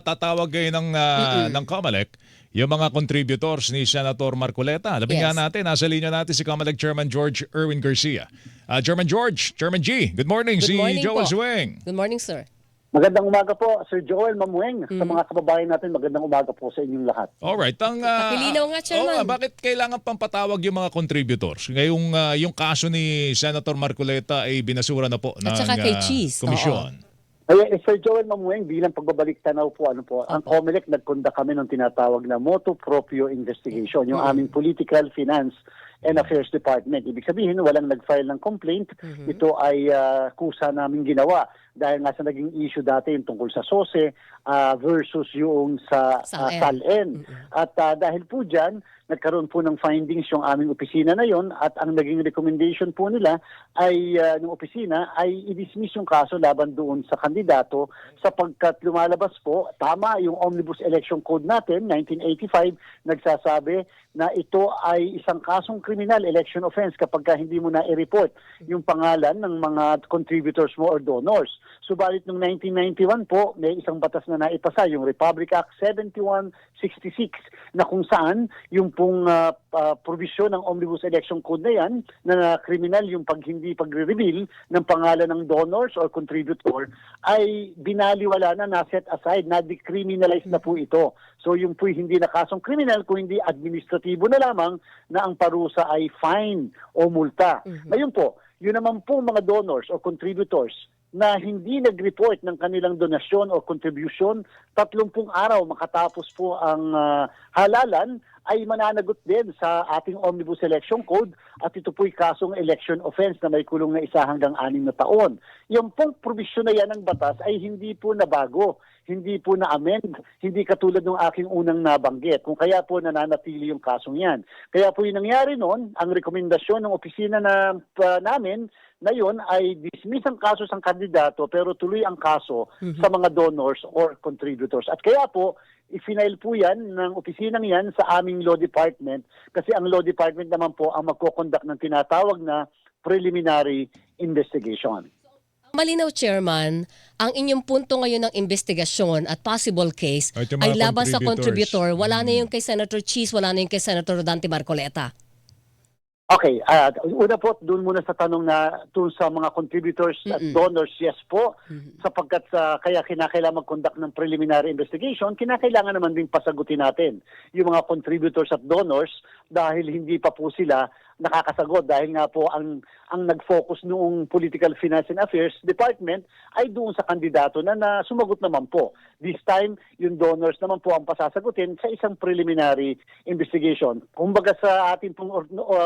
Tatawag ngayon ng COMELEC yung mga contributors ni Senator Marcoleta. Alamin nga Yes. natin, nasa linya natin si COMELEC Chairman George Erwin Garcia. Chairman George, Chairman G, good morning. Good Si morning Joel po. Sueng. Good morning, sir. Magandang umaga po, Sir Joel Mamueng. Sa mga kababayan natin, magandang umaga po sa inyong lahat. Alright. Pakilinaw nga, Chairman. Bakit kailangan pang patawag yung mga contributors? Ngayong yung kaso ni Senator Marcoleta ay binasura na po ng At saka kay Cheese, komisyon. Sir Joel Mamueng, bilang pagbabalik tanaw po, ang COMELEC nagkunda kami ng tinatawag na motu proprio investigation, yung aming political, finance, and affairs department. Ibig sabihin, walang nag-file ng complaint. Ito ay kusa namin ginawa dahil nga sa naging issue dati yung tungkol sa SOSE versus yung sa SALN. At dahil po dyan, nagkaroon po ng findings yung aming opisina na yon at ang naging recommendation po nila ay ng opisina ay i-dismiss yung kaso laban doon sa kandidato sapagkat lumalabas po, tama yung Omnibus Election Code natin, 1985, nagsasabi na ito ay isang kasong criminal election offense kapag hindi mo na i-report yung pangalan ng mga contributors mo or donors. Subalit noong 1991 po, may isang batas na naipasa, yung Republic Act 7166, na kung saan yung pong provision ng Omnibus Election Code na yan, na criminal yung hindi pagre-reveal ng pangalan ng donors or contributor, ay binaliwala na set aside, na-decriminalize na po ito. So yung po hindi na kasong criminal, kung hindi administratibo na lamang na ang parusa ay fine o multa. Ngayon po, yun naman po mga donors o contributors na hindi nag-report ng kanilang donasyon o contribution, 30 araw makatapos po ang halalan, ay mananagot din sa ating Omnibus Election Code at ito po'y kasong election offense na may kulong na 1 hanggang 6 na taon. Yung pong provision na yan ng batas ay hindi po nabago, hindi po na-amend, hindi katulad ng aking unang nabanggit. Kung kaya po nananatili yung kasong yan. Kaya po yung nangyari noon, ang rekomendasyon ng opisina namin na yun ay dismiss ang kaso sa kandidato pero tuloy ang kaso sa mga donors or contributors. At kaya po, i-file po yan ng opisinang yan sa aming law department kasi ang law department naman po ang magkoconduct ng tinatawag na preliminary investigation. Malinaw, Chairman, ang inyong punto ngayon ng investigasyon at possible case ay laban sa contributor. Wala na yung kay Senator Cheese, wala na yung kay Senator Dante Marcoleta. Okay, una po, doon muna sa tanong na doon sa mga contributors at donors, yes po, sapagkat kaya kinakailangan mag-conduct ng preliminary investigation, kinakailangan naman din pasagutin natin yung mga contributors at donors dahil hindi pa po sila nakakasagot dahil nga po ang nag-focus noong Political Finance and Affairs Department ay doon sa kandidato na sumagot naman po. This time, yung donors naman po ang pasasagutin sa isang preliminary investigation. Kumbaga sa ating pong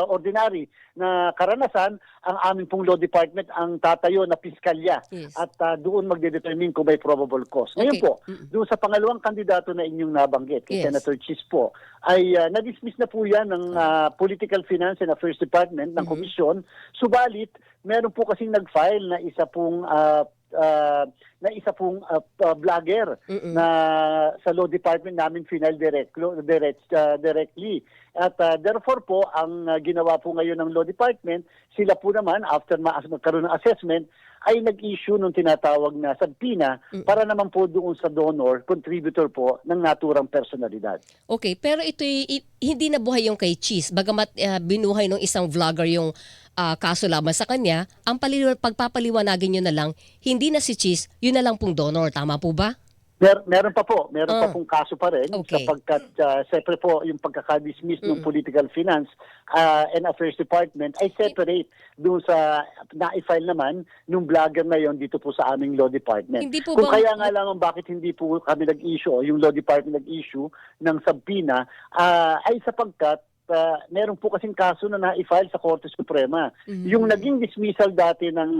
ordinary na karanasan, ang aming pong law department ang tatayo na piskalya at doon magdedetermine kung may probable cause. Ngayon po, doon sa pangalawang kandidato na inyong nabanggit, kay Senator Cheese po, ay na-dismiss na po yan ng Political Finance and Affairs Department ng komisyon. Subalit, meron po kasing nag-file na isa pong vlogger na sa law department namin final directly. At therefore po, ang ginawa po ngayon ng law department, sila po naman, after magkaroon ng assessment, ay nag-issue ng tinatawag na subpoena para naman po doon sa donor, contributor po ng naturang personalidad. Okay, pero ito hindi nabuhay yung kay Cheese. Bagamat binuhay ng isang vlogger yung kaso laban sa kanya, ang pagpapaliwanagin nyo na lang, hindi na si Cheese, yun na lang pong donor. Tama po ba? Meron pa pong kaso pa rin sapagkat separate po yung pagkaka-dismiss ng Political Finance and Affairs Department ay separate doon sa na-file naman nung vlogger na yon dito po sa aming law department. Kung kaya nga lang bakit hindi po kami nag-issue o yung law department nag-issue ng subpoena ay sapagkat meron po kasing kaso na na-file sa Korte Suprema. Yung naging dismissal dati ng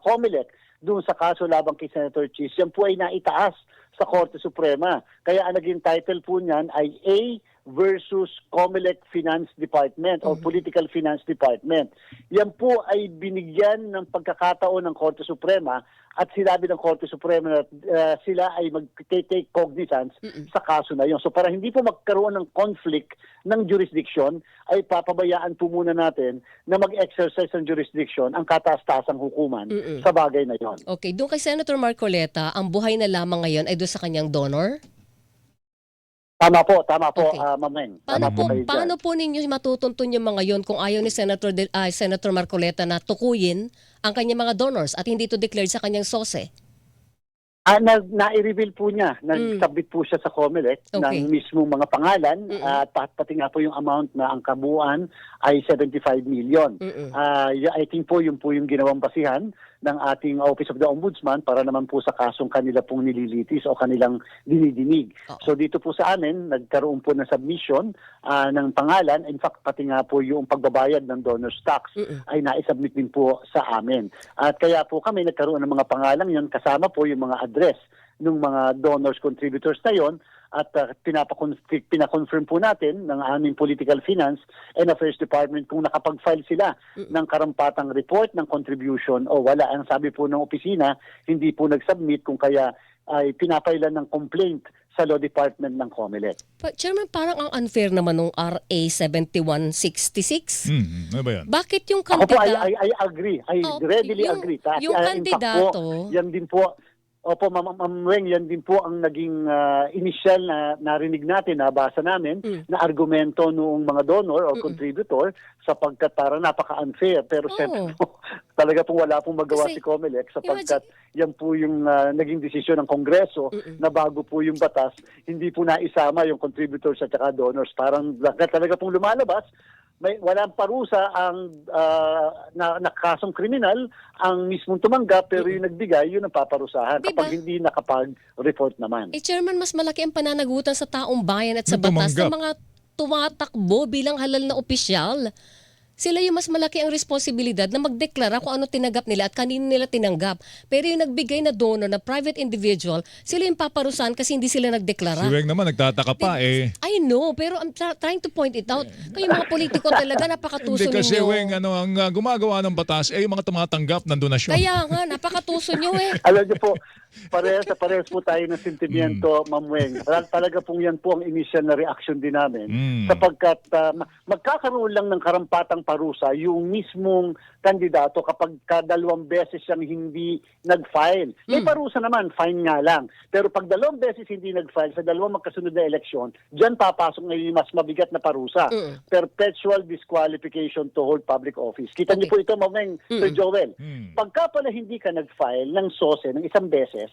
COMELEC doon sa kaso labang kay Senator Cheese, yan po ay naitaas sa Korte Suprema. Kaya ang naging title po niyan ay A versus COMELEC Finance Department o Political Finance Department. Yan po ay binigyan ng pagkakataon ng Korte Suprema at sinabi ng Korte Suprema na sila ay mag-take cognizance sa kaso na yun. So para hindi po magkaroon ng conflict ng jurisdiction, ay papabayaan po muna natin na mag-exercise ng jurisdiction ang kataas-taasang hukuman sa bagay na yon. Okay, doon kay Senator Marcoleta, ang buhay na lamang ngayon ay doon sa kanyang donor? Tama po, Okay. Ma'am Weng. Paano Tama po, kayo dyan. paano po ninyo matutuntun yung mga yon kung ayaw ni Senator Marcoleta na tukuyin ang kanyang mga donors at hindi to declared sa kanyang SOSE? Na-reveal po niya, nag-submit po siya sa COMELEC Okay. ng mismong mga pangalan at pati nga po yung amount na ang kabuuan ay 75 million. I think po yung ginawang basihan ng ating Office of the Ombudsman para naman po sa kasong kanila pong nililitis o kanilang dinidinig. So dito po sa amin, nagkaroon po ng submission ng pangalan. In fact, pati nga po yung pagbabayad ng donor's tax ay naisubmit din po sa amin. At kaya po kami nagkaroon ng mga pangalan yon kasama po yung mga address ng mga donors contributors na yon at pinakonfirm po natin ng aming Political Finance and Affairs Department kung nakapag-file sila ng karampatang report ng contribution o wala. Ang sabi po ng opisina, hindi po nag-submit kung kaya ay pinapailan ng complaint sa Law Department ng COMELEC. Chairman, parang ang unfair naman ng RA 7166. Ano ba yan? Bakit yung Ako po, kandidato? I agree. I Oh, readily yung- agree. yung In fact kandidato- po, yan din po, opo, Ma'am Weng, yan din po ang naging initial na narinig natin, nabasa namin, na argumento noong mga donor or contributor sapagkat para napaka-unfair. Pero siyempre po, talaga pong wala pong magawa Kasi, si COMELEC sapagkat yan po yung naging desisyon ng Kongreso na bago po yung batas, hindi po naisama yung contributors at saka donors. Parang talaga pong lumalabas, walang parusa ang nakasong kriminal ang mismong tumanggap pero yung nagbigay yun ang paparusahan Diba? kapag hindi nakapag-report naman. Chairman, mas malaki ang pananagutan sa taong bayan at sa Yung batas tumanggap. ng mga tumatakbo bilang halal na opisyal. Sila yung mas malaki ang responsibilidad na magdeklara kung ano tinanggap nila at kanino nila tinanggap. Pero yung nagbigay na donor na private individual, sila yung paparusahan kasi hindi sila nagdeklara. Si Weng naman nagtataka pa I know, pero I'm trying to point it out. Kayo mga politiko talaga, napakatuso Hindi kasi ninyo. Weng, ang gumagawa ng batas ay yung mga tumatanggap ng donasyon. Kaya nga, napakatuso nyo eh. Alam niyo po, parehas po tayo ng sentimiento, Ma'am Weng. Talaga pong yan po ang initial na reaction din namin sapagkat magkakaroon lang ng karampatang parusa yung mismong kandidato kapag dalawang beses siyang hindi nag-file. May parusa naman, fine nga lang. Pero pag dalawang beses hindi nag-file sa dalawang magkasunod na eleksyon, dyan papasok ngayon yung mas mabigat na parusa. Perpetual disqualification to hold public office. Kita niyo po ito, Ma'am Weng, Sir Joel. Pagka pala hindi ka nag-file ng SOSE ng isang beses,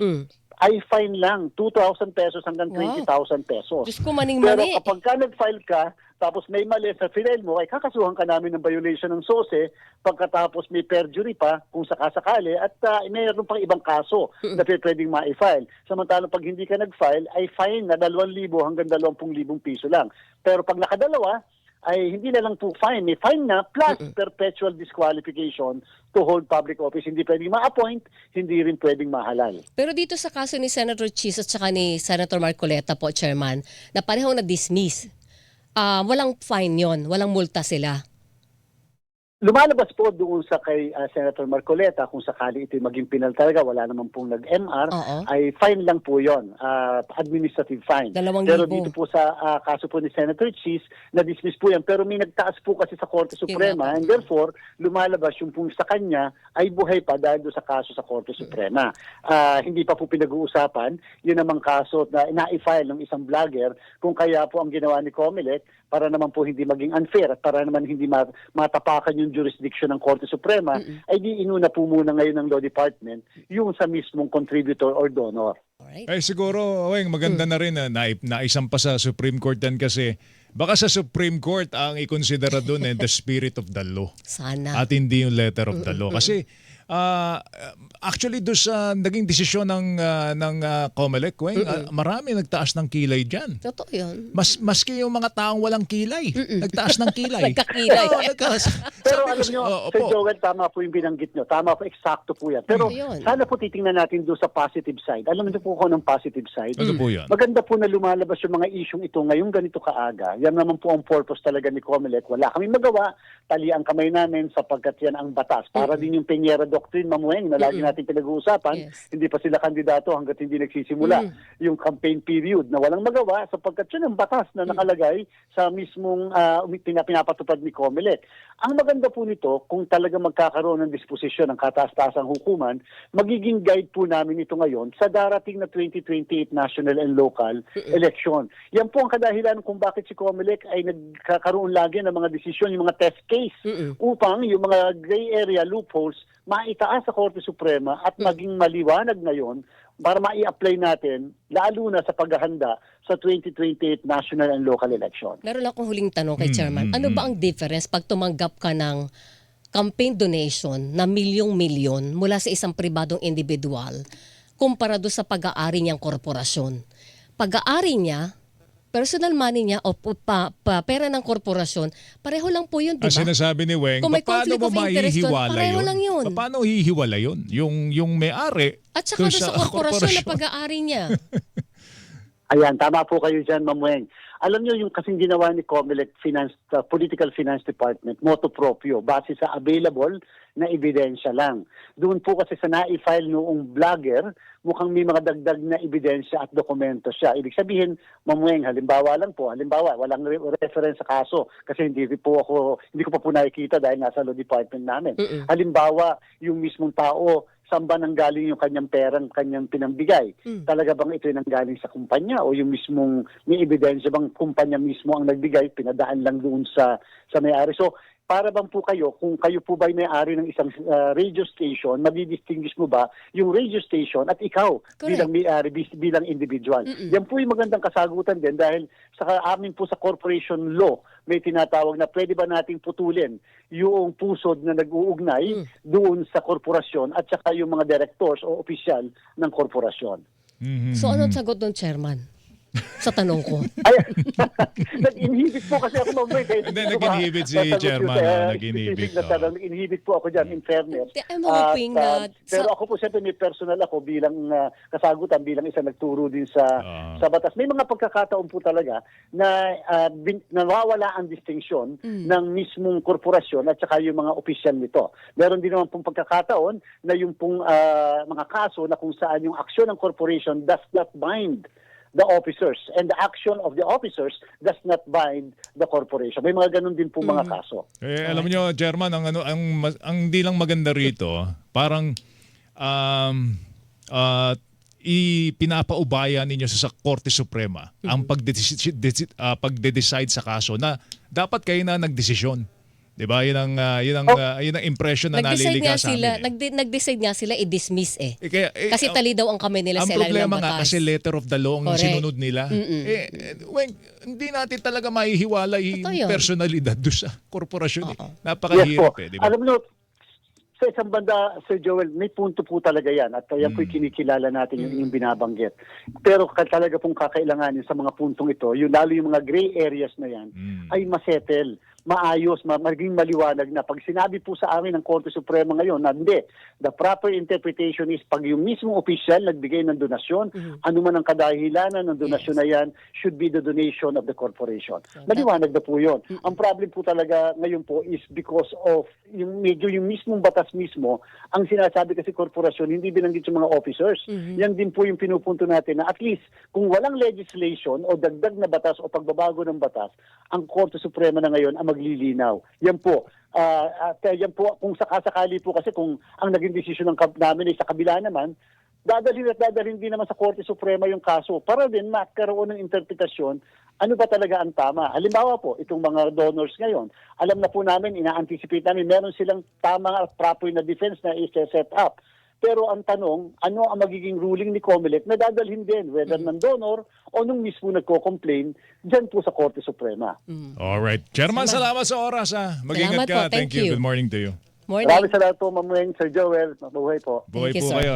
ay fine lang, 2,000 pesos hanggang 20,000 pesos. Diyos ko, maning Pero mali. kapag ka nag-file ka, tapos may mali sa file mo, ay kakasuhan ka namin ng violation ng SOSE, pagkatapos may perjury pa kung sakasakali, at mayroon pang ibang kaso na pwedeng ma-file. Samantalang pag hindi ka nag-file, ay fine na 2,000 hanggang 20,000 piso lang. Pero pag nakadalawa, ay hindi na lang po fine. May fine na plus perpetual disqualification to hold public office. Hindi pwedeng ma-appoint, hindi rin pwedeng mahalal. Pero dito sa kaso ni Senator Chis at saka ni Senator Marcoleta po, Chairman, na parehong na-dismiss, walang fine yon, walang multa sila. Lumalabas po doon sa kay Senator Marcoleta, kung sakali ito maging penal talaga, wala naman pong nag-MR, Oo. ay fine lang po yon, administrative fine. 2,000. Pero dito po sa kaso po ni Senator Chis, na-dismiss po yan. Pero may nagtaas po kasi sa Korte Suprema and therefore, lumalabas yung pong sa kanya ay buhay pa dahil doon sa kaso sa Korte Suprema. Hindi pa po pinag-uusapan, yun namang kaso na na-file ng isang vlogger kung kaya po ang ginawa ni COMELEC para naman po hindi maging unfair at para naman hindi matapakan yung jurisdiction ng Korte Suprema, ay di inuna po muna ngayon ng Law Department yung sa mismong contributor or donor. Alright. Ay siguro, Weng, maganda na rin na naisampa sa Supreme Court yan kasi baka sa Supreme Court ang ikonsidera doon the spirit of the law Sana. at hindi yung letter of the law. Kasi Actually doon sa naging desisyon ng COMELEC, Weng, marami nagtaas ng kilay diyan. Totoo yun. Maski yung mga taong walang kilay, nagtaas ng kilay. Nagkakilay. Oo, Pero sabi ko alam nyo, Sir Joel, tama po yung binanggit nyo. Tama po, eksakto po yan. Pero Yun. sana po titingnan natin doon sa positive side. Alam niyo po ko ng positive side. Ano po yun? Maganda po na lumalabas yung mga isyong ito ngayong ganito kaaga. Yan naman po ang purpose talaga ni COMELEC. Wala kami magawa, tali ang kamay namin sapagkat yan ang batas. Para din yung Peñera Doctrine, Mamueng, na lagi natin pinag-uusapan, Yes. hindi pa sila kandidato hanggat hindi nagsisimula yung campaign period na walang magawa sapagkat yun ang batas na nakalagay sa mismong pinapatupad ni COMELEC. Ang maganda po nito, kung talaga magkakaroon ng disposisyon ng kataas-taasang hukuman, magiging guide po namin ito ngayon sa darating na 2028 national and local election. Yan po ang kadahilan kung bakit si COMELEC ay nagkakaroon lagi ng mga desisyon, yung mga test case, upang yung mga gray area loopholes maitaas sa Korte Suprema at maging maliwanag ngayon para mai-apply natin lalo na sa paghahanda sa 2028 national and local election. Meron akong huling tanong kay Chairman. Ano ba ang difference pag tumanggap ka ng campaign donation na milyong-milyon mula sa isang pribadong individual kumpara doon sa pag-aari niyang korporasyon? Pag-aari niya, personal money niya o pera ng korporasyon, pareho lang po yun, di Ang ba? sinasabi ni Weng, Kung may paano conflict mo of interest doon, mahihiwalay pareho yun? lang yun. Paano hihiwalay yun? Yung may-ari At saka doon doon sa korporasyon na pag-aari niya. Ayan, tama po kayo dyan, Ma'am Weng. Alam niyo yung kasing ginawa ni COMELEC Political Finance Department, motu proprio, base sa available na ebidensya lang. Doon po kasi sa na-file noong vlogger, mukhang may mga dagdag na ebidensya at dokumento siya. Ibig sabihin, Ma'am Weng, halimbawa, walang reference sa kaso kasi hindi ko pa po nakikita dahil nasa law department namin. Halimbawa, yung mismong tao, saan ba nanggaling yung kanyang perang, kanyang pinambigay? Talaga bang ito yung nanggaling sa kumpanya o yung mismong may ebidensya bang kumpanya mismo ang nagbigay, pinadaan lang doon sa may-ari? So, para bang po kayo, kung kayo po ba may-ari ng isang radio station, madidistinguish mo ba yung radio station at ikaw bilang may-ari, bilang individual? Yan po yung magandang kasagutan din dahil sa amin po sa corporation law, may tinatawag na pwede ba nating putulin yung pusod na nag-uugnay doon sa korporasyon at saka yung mga directors o opisyal ng korporasyon. So anong sagot doon, Chairman? Sa tanong ko. Ay, nag-inhibit po kasi ako, Ma'am Weng. Hindi, nag-inhibit si Chairman. Nag-inhibit. Nag-inhibit po ako dyan, in fairness. I'm hoping that... Pero ako po, siyempre may personal ako bilang kasagutan, bilang isang nagturo din sa batas. May mga pagkakataon po talaga na nawawala ang distinction ng mismong korporasyon at saka yung mga opisyal nito. Meron din naman pong pagkakataon na yung pong mga kaso na kung saan yung aksyon ng corporation does not bind the officers and the action of the officers does not bind the corporation. May mga ganun din po mga kaso. Alam niyo, Chairman, ang di lang maganda rito, parang ipinapaubaya ninyo sa Korte Suprema ang pagde-decide sa kaso na dapat kayo na nagdesisyon. 'Di ba? Yun ang impression na naliliga sa amin. Nag-decide nga sila i-dismiss kasi Kaya, tali daw ang kamay nila ang sa ilalim ng problema nga batas. kasi letter of the law ang Correct. sinunod nila. Weng, hindi natin talaga mahihiwalay Totoo yung yun. personalidad doon sa korporasyon. Yes Napakahirap po. di ba? Alam mo, sa isang banda, Sir Joel, may punto po talaga yan at yan po'y kinikilala natin yung inyong binabanggit. Pero talaga pong kakailanganin sa mga puntong ito, lalo yung mga gray areas na yan, ay masettle, maayos, maging maliwanag na. Pag sinabi po sa amin ng Korte Suprema ngayon na hindi, the proper interpretation is pag yung mismong opisyal nagbigay ng donasyon, ano man ang kadahilanan ng donasyon na yan, should be the donation of the corporation. Maliwanag na po yun. Ang problem po talaga ngayon po is because of yung mismong batas mismo, ang sinasabi kasi korporasyon, hindi binanggit yung mga officers. Yan din po yung pinupunto natin na at least kung walang legislation o dagdag na batas o pagbabago ng batas, ang Korte Suprema na ngayon ang maglilinaw. Yan po. Yan po, kung sakasakali po kasi kung ang naging desisyon ng namin ay sa kabila naman, dadalhin din naman sa Korte Suprema yung kaso para din magkaroon ng interpretasyon ano ba talaga ang tama. Halimbawa po, itong mga donors ngayon, alam na po namin, ina-anticipate namin, meron silang tama at proper na defense na i-set up. Pero ang tanong, ano ang magiging ruling ni COMELEC na dadalhin din, whether ng donor o nung mismo nagko-complain, dyan po sa Korte Suprema. Alright. Chairman, salamat sa oras. Mag-ingat Salamat ka. po. Thank Thank you. you. Good morning to you. Morning. Maraming salamat po, Ma'am Weng, Sir Joel. Mabuhay po. Buhay Thank you, po sir. kayo.